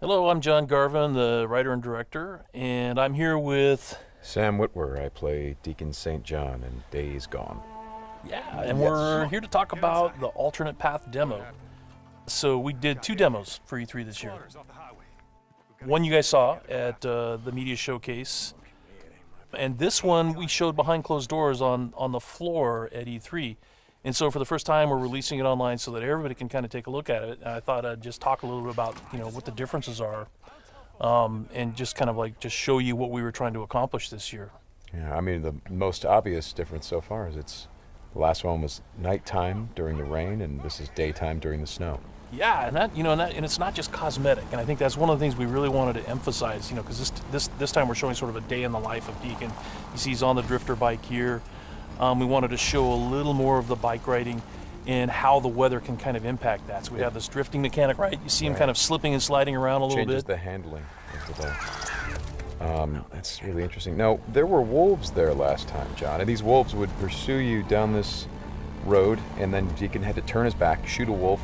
Hello, I'm John Garvin, the writer and director, and I'm here with... Sam Witwer. I play Deacon St. John in Days Gone. Yeah, and we're here to talk about the alternate path demo. So we did 2 demos for E3 this year. One you guys saw at the media showcase, and this one we showed behind closed doors on the floor at E3. And so for the first time, we're releasing it online so that everybody can kind of take a look at it. And I thought I'd just talk a little bit about, what the differences are, and just kind of just show you what we were trying to accomplish this year. Yeah, I mean, the most obvious difference so far is the last one was nighttime during the rain, and this is daytime during the snow. Yeah, and it's not just cosmetic. And I think that's one of the things we really wanted to emphasize, because this time we're showing sort of a day in the life of Deacon. You see he's on the drifter bike here. We wanted to show a little more of the bike riding and how the weather can kind of impact that. So we have this drifting mechanic, right? You see him kind of slipping and sliding around a little bit. Changes the handling of the bike. That's really interesting. Now, there were wolves there last time, John, and these wolves would pursue you down this road, and then Deacon had to turn his back, shoot a wolf,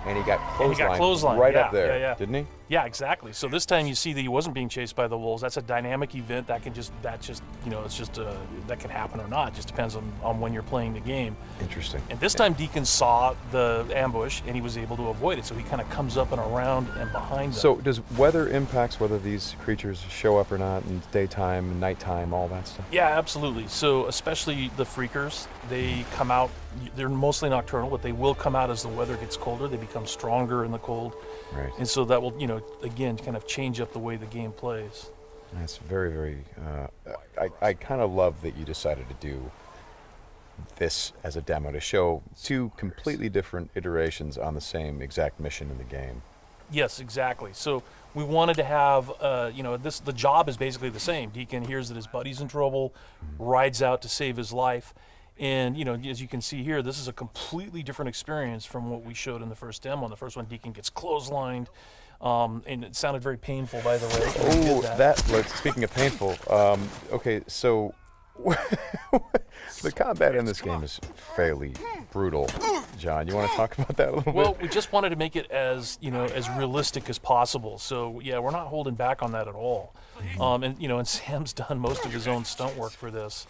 and he got clotheslined right up there, didn't he? Yeah, exactly. So this time you see that he wasn't being chased by the wolves. That's a dynamic event that can that can happen or not. It just depends on when you're playing the game. Interesting. And this time Deacon saw the ambush and he was able to avoid it. So he kind of comes up and around and behind them. So does weather impacts whether these creatures show up or not in daytime, nighttime, all that stuff? Yeah, absolutely. So especially the freakers, they come out, they're mostly nocturnal, but they will come out as the weather gets colder. They become stronger in the cold. Right. And so that will, again, kind of change up the way the game plays. That's very, very, I kind of love that you decided to do this as a demo to show 2 completely different iterations on the same exact mission in the game. Yes, exactly. So we wanted to have, the job is basically the same. Deacon hears that his buddy's in trouble, rides out to save his life. And, as you can see here, this is a completely different experience from what we showed in the first demo. In the first one, Deacon gets clotheslined, and it sounded very painful, by the way. Oh, speaking of painful, okay, so the combat in this game is fairly brutal. John, you want to talk about that a little bit? Well, we just wanted to make it as realistic as possible. So, yeah, we're not holding back on that at all. And Sam's done most of his own stunt work for this.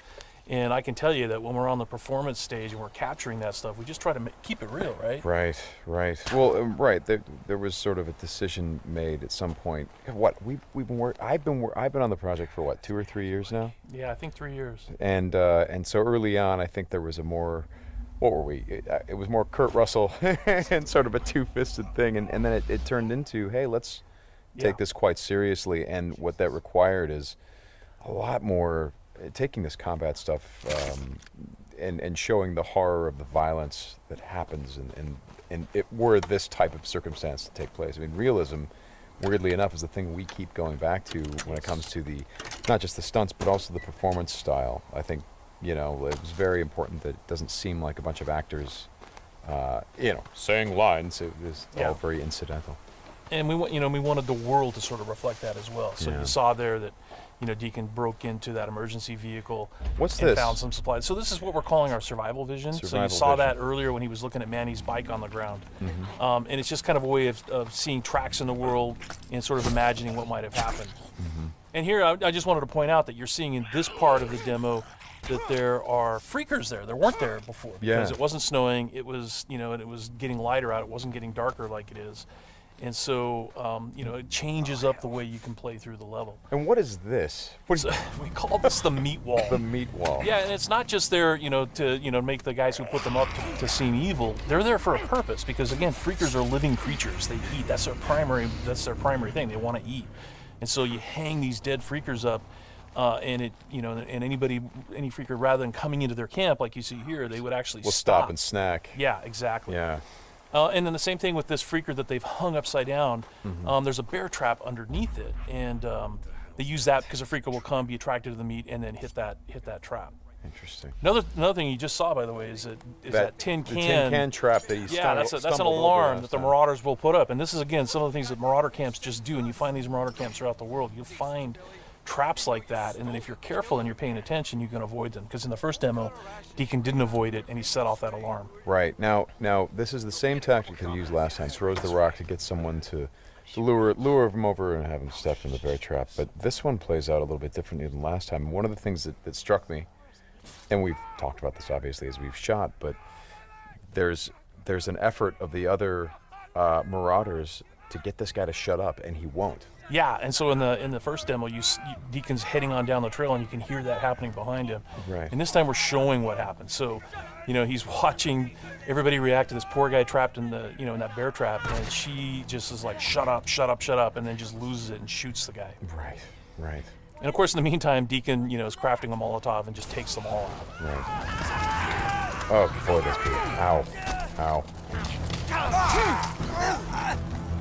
And I can tell you that when we're on the performance stage and we're capturing that stuff, we just try to keep it real, right? Right. Well, right. There was sort of a decision made at some point. I've been on the project for what, 2 or 3 years now? Yeah, I think 3 years. And so early on, I think there was a more, what were we? It was more Kurt Russell and sort of a two-fisted thing, and then it turned into, hey, let's take this quite seriously. And what that required is a lot more. Taking this combat stuff and showing the horror of the violence that happens and it were this type of circumstance to take place. I mean, realism, weirdly enough, is the thing we keep going back to when it comes to not just the stunts, but also the performance style. I think, it was very important that it doesn't seem like a bunch of actors, saying lines. It was all very incidental. And we wanted the world to sort of reflect that as well. So you saw there that, Deacon broke into that emergency vehicle and found some supplies. So this is what we're calling our survival vision. So you saw that earlier when he was looking at Manny's bike on the ground. Mm-hmm. And it's just kind of a way of seeing tracks in the world and sort of imagining what might have happened. Mm-hmm. And here I just wanted to point out that you're seeing in this part of the demo that there are freakers there. There weren't there before because it wasn't snowing. It was, and it was getting lighter out. It wasn't getting darker like it is. And so, it changes up the way you can play through the level. And what is this? We call this the meat wall. The meat wall. Yeah, and it's not just there, to make the guys who put them up to seem evil. They're there for a purpose because, again, freakers are living creatures. They eat. That's their primary thing. They want to eat. And so you hang these dead freakers up, and any freaker, rather than coming into their camp like you see here, they would actually stop and snack. Yeah, exactly. Yeah. And then the same thing with this freaker that they've hung upside down. Mm-hmm. There's a bear trap underneath it, and they use that because a freaker will come, be attracted to the meat, and then hit that trap. Interesting. Another thing you just saw, by the way, is that tin can. The tin can trap that he that's an alarm that the Marauders will put up. And this is, again, some of the things that Marauder camps just do. And you find these Marauder camps throughout the world. You'll find traps like that, and then if you're careful and you're paying attention, you can avoid them. Because in the first demo, Deacon didn't avoid it, and he set off that alarm. Right. Now this is the same tactic that he used last time. Throws the rock to get someone to to lure him over and have him step in the bear trap. But this one plays out a little bit differently than last time. One of the things that struck me, and we've talked about this obviously as we've shot, but there's an effort of the other Marauders to get this guy to shut up, and he won't. Yeah, and so in the first demo, Deacon's heading on down the trail, and you can hear that happening behind him. Right. And this time we're showing what happened. So, he's watching everybody react to this poor guy trapped in the in that bear trap, and she just is like, shut up, shut up, shut up, and then just loses it and shoots the guy. Right. And of course, in the meantime, Deacon is crafting a Molotov and just takes them all out. Right. Oh boy, that's good. Ow.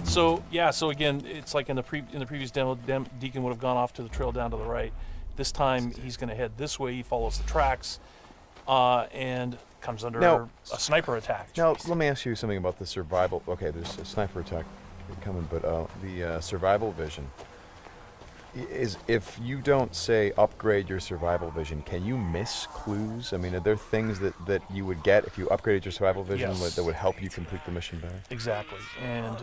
So again, it's like in the previous demo, Deacon would have gone off to the trail down to the right. This time he's going to head this way. He follows the tracks, and comes under a sniper attack. Now let me ask you something about the survival. Okay, there's a sniper attack coming, but the survival vision is, if you don't say upgrade your survival vision, can you miss clues? I mean, are there things that you would get if you upgraded your survival vision that would help you complete the mission better? Exactly, and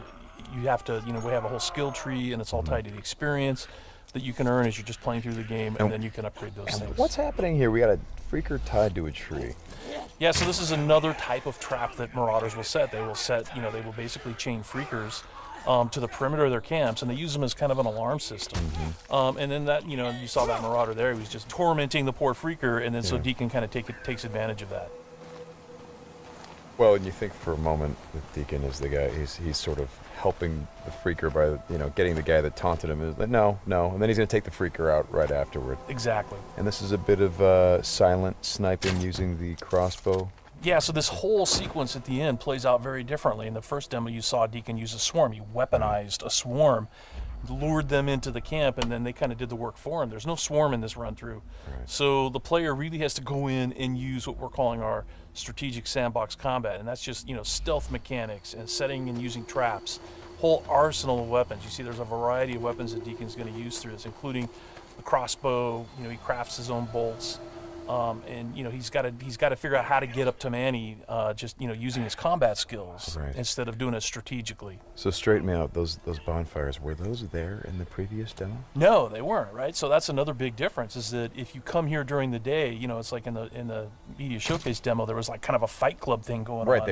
you have to, we have a whole skill tree, and it's all tied to the experience that you can earn as you're just playing through the game, and then you can upgrade those things. What's happening here? We got a freaker tied to a tree. Yeah, so this is another type of trap that Marauders will set. They will they will basically chain freakers to the perimeter of their camps, and they use them as kind of an alarm system. And then that, you saw that Marauder there. He was just tormenting the poor freaker, and then so Deacon kind of takes advantage of that. Well, and you think for a moment that Deacon is the guy, he's sort of helping the freaker by, getting the guy that taunted him. Is like, no, and then he's going to take the freaker out right afterward. Exactly. And this is a bit of silent sniping using the crossbow. Yeah, so this whole sequence at the end plays out very differently. In the first demo, you saw Deacon use a swarm. He weaponized a swarm, lured them into the camp, and then they kind of did the work for him. There's no swarm in this run-through. Right. So the player really has to go in and use what we're calling our strategic sandbox combat, and that's just, stealth mechanics and setting and using traps, whole arsenal of weapons. You see there's a variety of weapons that Deacon's going to use through this, including the crossbow. He crafts his own bolts. And he's got to figure out how to get up to Manny, using his combat skills instead of doing it strategically. So straighten me out. Those bonfires, were those there in the previous demo? No, they weren't. Right. So that's another big difference. Is that if you come here during the day, it's like in the media showcase demo, there was like kind of a fight club thing going on. Right.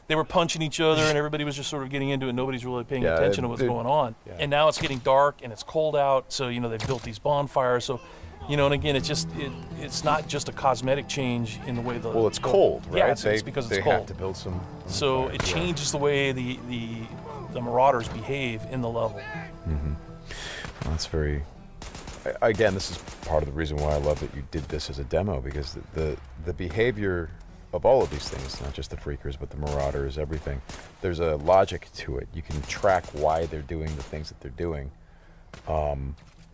They were punching each other, and everybody was just sort of getting into it. Nobody's really paying attention to what's going on. Yeah. And now it's getting dark and it's cold out. So they've built these bonfires. So. And again, it's not just a cosmetic change in the way the... Well, it's cold, right? Yeah, it's because it's cold. They have to build some... So it changes the way the Marauders behave in the level. Mm-hmm. Well, that's very... Again, this is part of the reason why I love that you did this as a demo, because the behavior of all of these things, not just the freakers, but the Marauders, everything, there's a logic to it. You can track why they're doing the things that they're doing.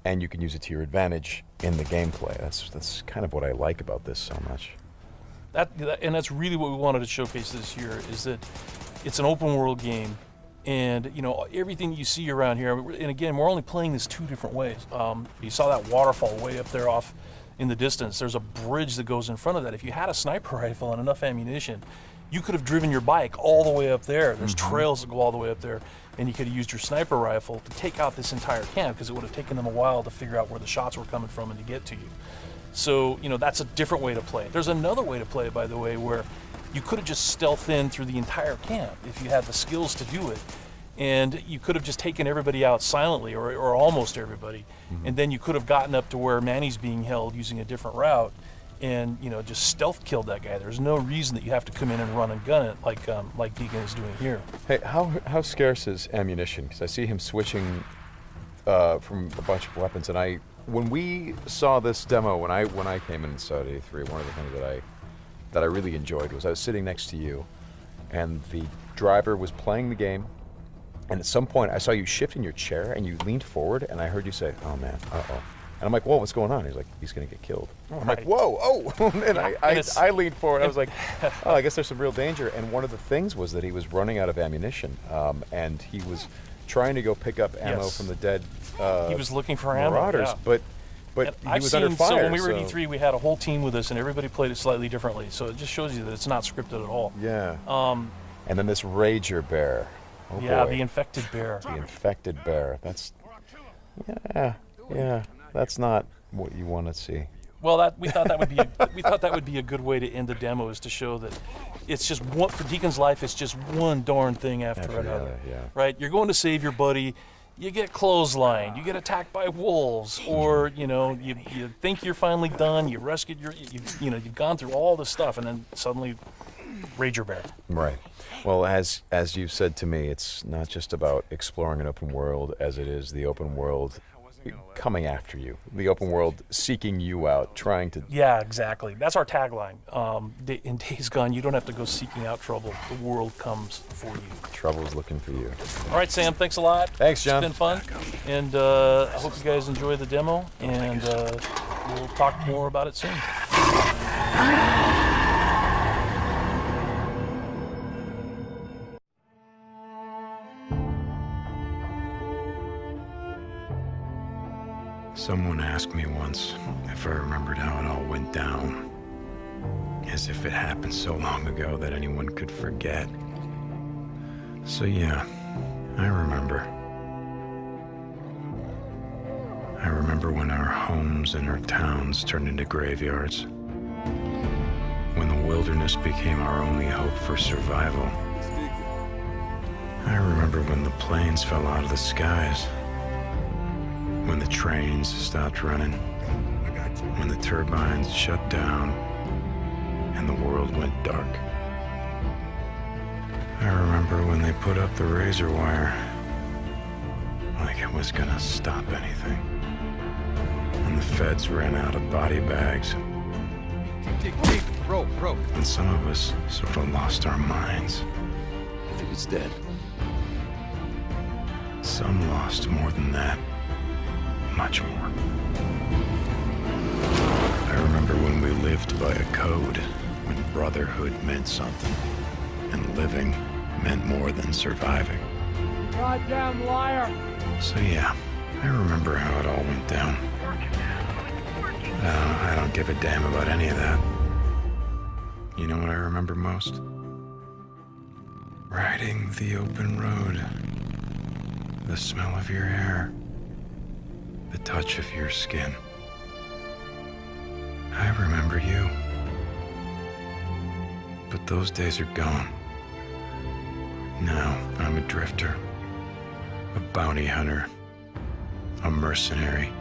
And you can use it to your advantage in the gameplay. That's kind of what I like about this so much. And that's really what we wanted to showcase this year, is that it's an open world game, and everything you see around here. And again, we're only playing this two different ways. You saw that waterfall way up there off in the distance. There's a bridge that goes in front of that. If you had a sniper rifle and enough ammunition, you could have driven your bike all the way up there. There's trails that go all the way up there, and you could have used your sniper rifle to take out this entire camp, because it would have taken them a while to figure out where the shots were coming from and to get to you. So, that's a different way to play it. There's another way to play it, by the way, where you could have just stealthed in through the entire camp if you had the skills to do it. And you could have just taken everybody out silently, or almost everybody, and then you could have gotten up to where Manny's being held using a different route, and just stealth killed that guy. There's no reason that you have to come in and run and gun it like Deacon is doing here. Hey, how scarce is ammunition? Because I see him switching from a bunch of weapons, and when we saw this demo, when I came in and saw it at E3, one of the things that I really enjoyed was I was sitting next to you, and the driver was playing the game, and at some point I saw you shift in your chair and you leaned forward, and I heard you say, "Oh man, uh-oh." And I'm like, whoa, what's going on? He's like, he's going to get killed. I'm like, whoa, oh. And I leaned forward. I was like, oh, I guess there's some real danger. And one of the things was that he was running out of ammunition. And he was trying to go pick up ammo from the dead he was looking for Marauders. Ammo, But he was under fire. So when we were at E3, we had a whole team with us, and everybody played it slightly differently. So it just shows you that it's not scripted at all. Yeah. And then this Rager Bear. Oh yeah, boy. the infected bear. The infected bear. That's, yeah, that's not what you want to see. Well, we thought that would be a good way to end the demo, is to show that it's just one, for Deacon's life. It's just one darn thing after another. Yeah. Right? You're going to save your buddy. You get clotheslined. You get attacked by wolves, or you think you're finally done. You rescued you've gone through all this stuff, and then suddenly, Rager Bear. Right. Well, as you've said to me, it's not just about exploring an open world, as it is the open world coming after you, the open world seeking you out, trying to... Yeah, exactly. That's our tagline. In Days Gone, you don't have to go seeking out trouble. The world comes for you. Trouble's looking for you. All right, Sam, thanks a lot. Thanks, John. It's been fun. And I hope you guys enjoy the demo, and we'll talk more about it soon. Someone asked me once if I remembered how it all went down, as if it happened so long ago that anyone could forget. So yeah, I remember. I remember when our homes and our towns turned into graveyards, when the wilderness became our only hope for survival. I remember when the planes fell out of the skies, when the trains stopped running, when the turbines shut down, and the world went dark. I remember when they put up the razor wire, like it was gonna stop anything. And the feds ran out of body bags. Dig, rope. And some of us sort of lost our minds. I think it's dead. Some lost more than that. Much more. I remember when we lived by a code, when brotherhood meant something, and living meant more than surviving. Goddamn liar! So yeah, I remember how it all went down. I don't give a damn about any of that. You know what I remember most? Riding the open road. The smell of your hair. The touch of your skin. I remember you. But those days are gone. Now I'm a drifter, a bounty hunter, a mercenary.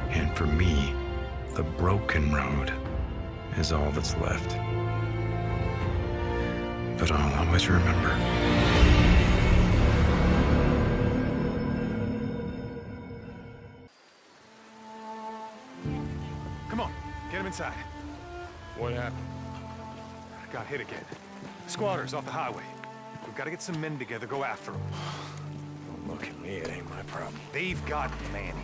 And for me, the broken road is all that's left. But I'll always remember. Come on, get him inside. What happened? Got hit again. Squatters off the highway. We've got to get some men together, go after them. Don't look at me, it ain't my problem. They've got Manny.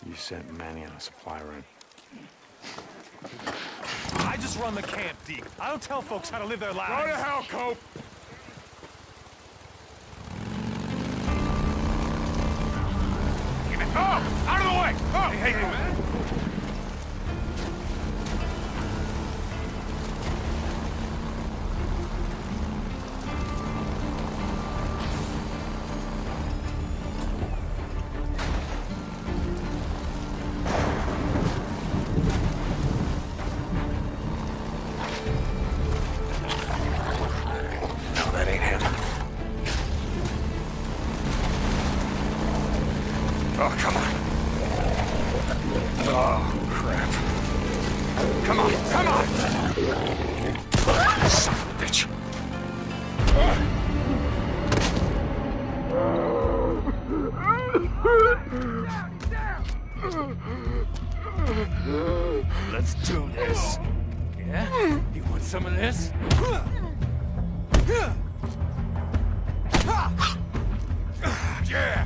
You sent Manny on a supply run. I just run the camp, Deke. I don't tell folks how to live their lives. Go to hell, Cope! Oh! Out of the way! Oh! Hey, man! No, that ain't him. Oh, come on. Oh, crap. Come on, come on! Son of a bitch. Let's do this. Yeah? You want some of this? Yeah! Yeah!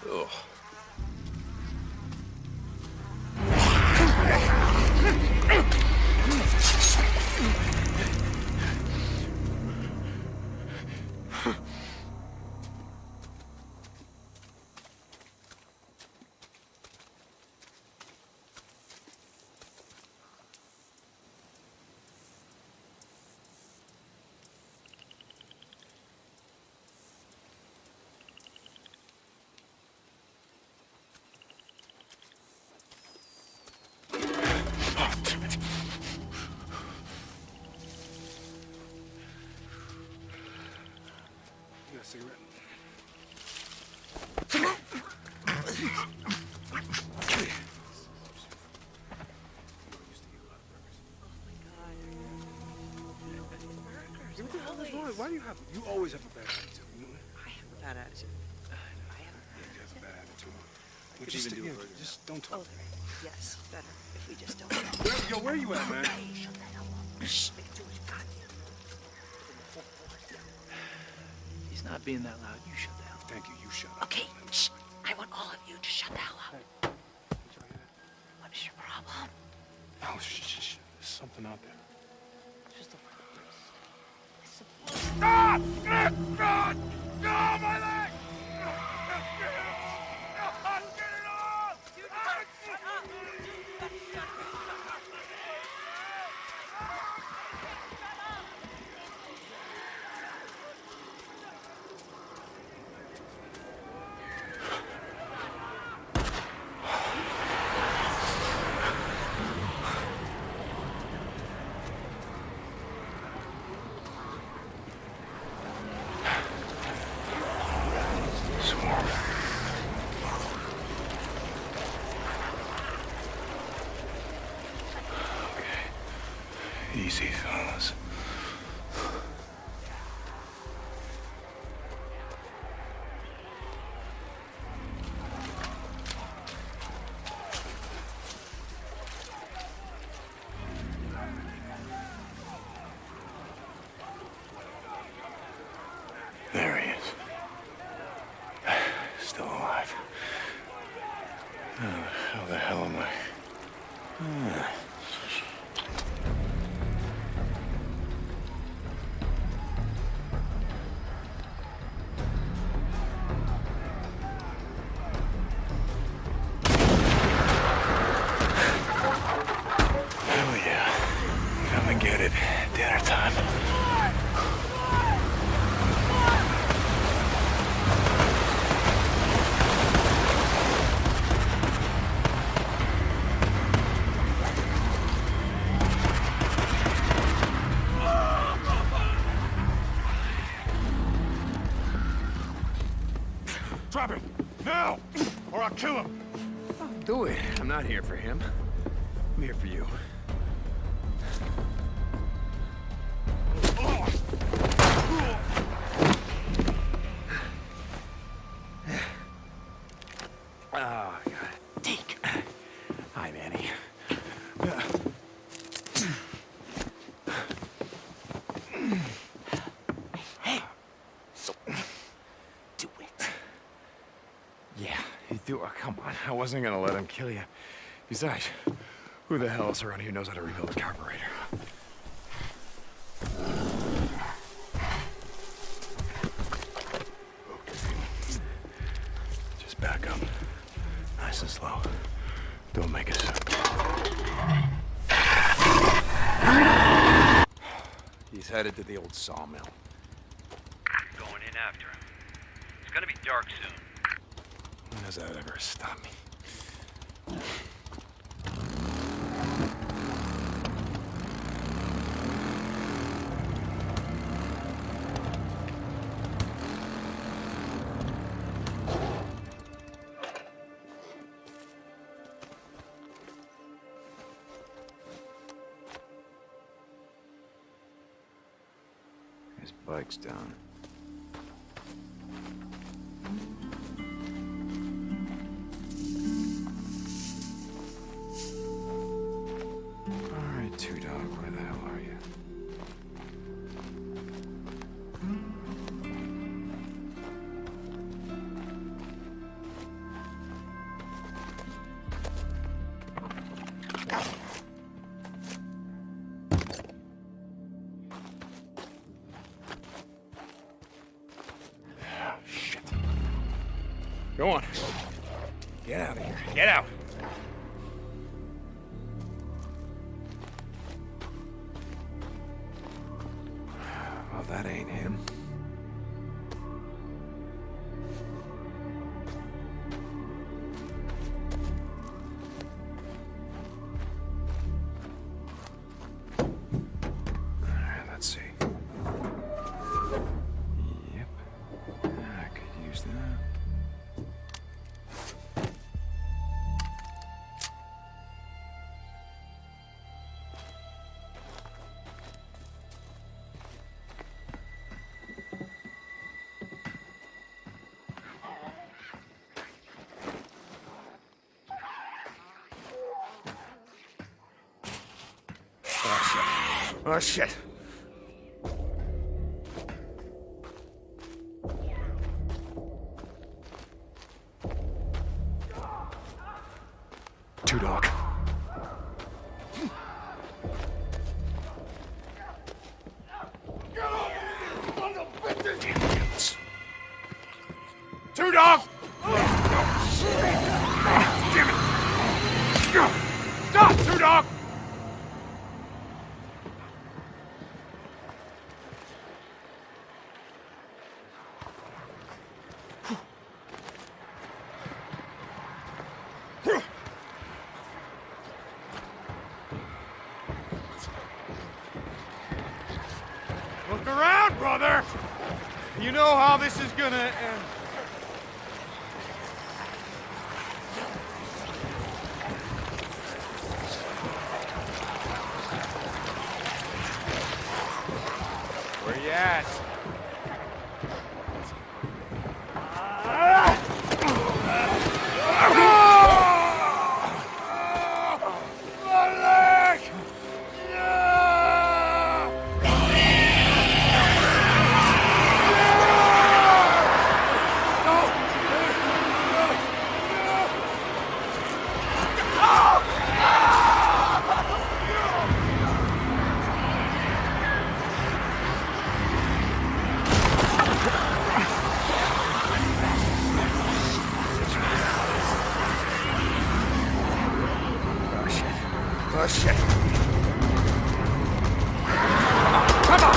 Ugh. You got a cigarette? Why do you have? You always have a bad attitude. I have a bad attitude. I have You have a bad attitude. What you even do with burgers? Just don't a talk. Okay, yes, better if we just don't. Yo, where you at, man? Hey, shut the hell up. Shh, make too much goddamn. He's not being that loud. You shut the hell up. Thank you. You shut up. Okay, shh. I want all of you to shut the hell up. What is your problem? Oh, shh. There's something out there. Just a Stop! God! No, my leg! Easy, fellas. There he is. Still alive. How the hell am I? Oh yeah. Come and get it. Dinner time. Drop him! Now! Or I'll kill him! Do it. I'm not here for him. I'm here for you. Oh, God. Take. Hi, Manny. Do it. Yeah, you do. Oh, come on. I wasn't gonna let him kill you. Besides, who the hell else around here knows how to rebuild a carburetor? Okay. Just back up. Nice and slow. Don't make a sound. He's headed to the old sawmill. Going in after him. It's gonna be dark soon. When does that ever stop me? His bike's down. All right, Two Dog, where the hell are you? Shit. Go on. Get out of here. Get out. Well, that ain't him. Alright, let's see. Yep. I could use that. Oh, shit. Two Dog. Two Dog! Damn it! Stop, Two Dog! Look around, brother! You know how this is gonna end. Where you at? Oh, shit. Come on!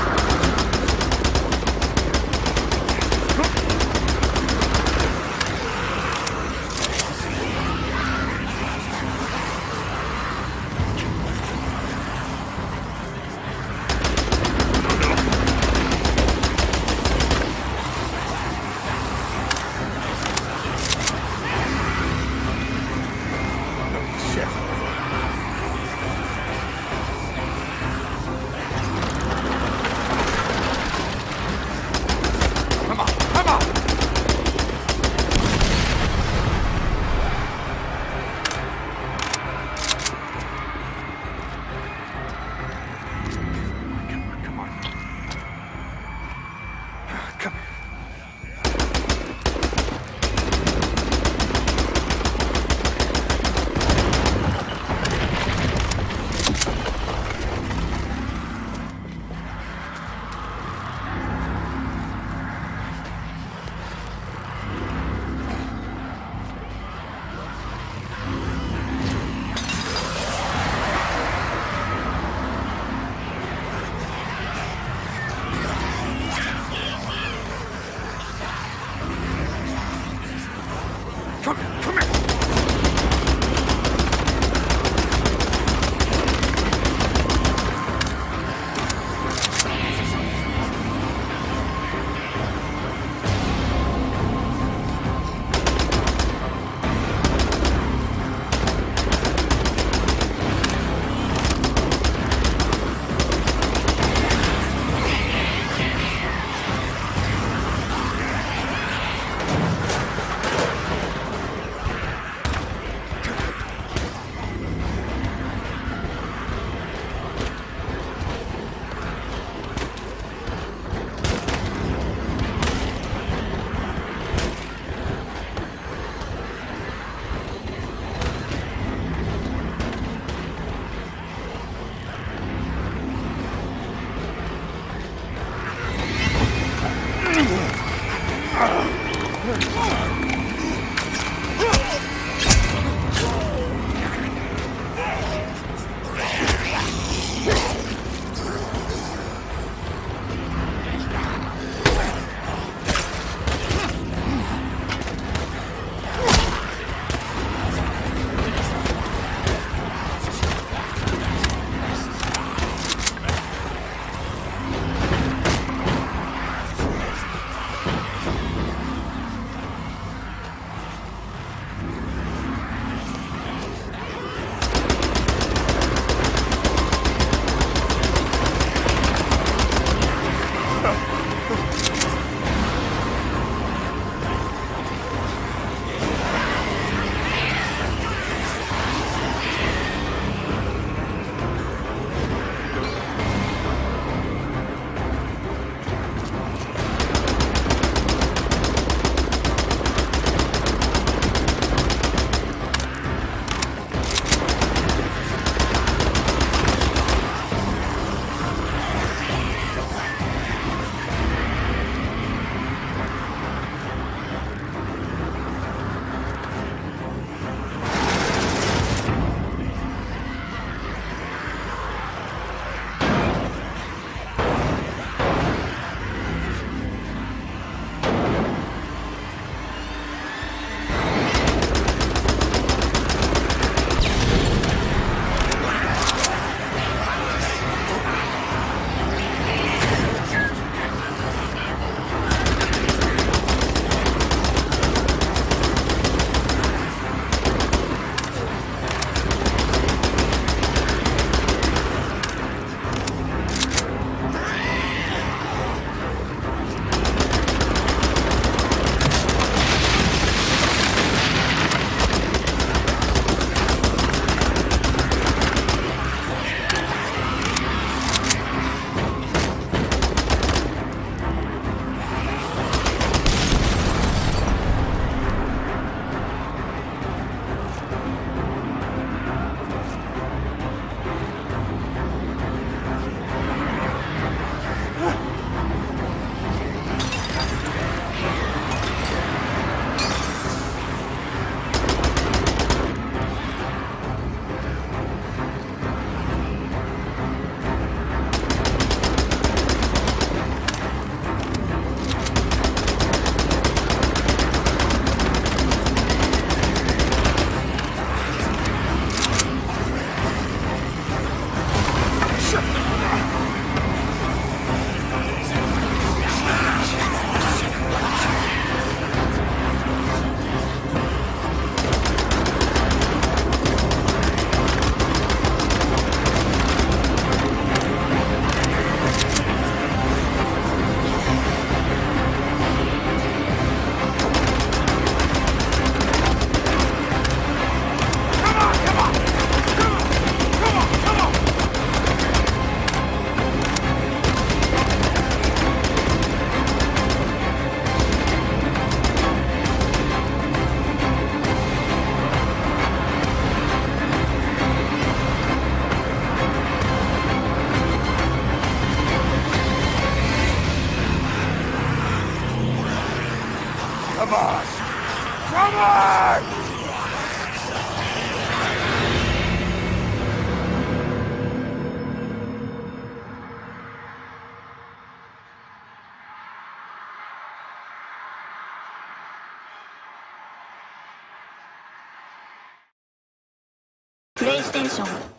プレイステーション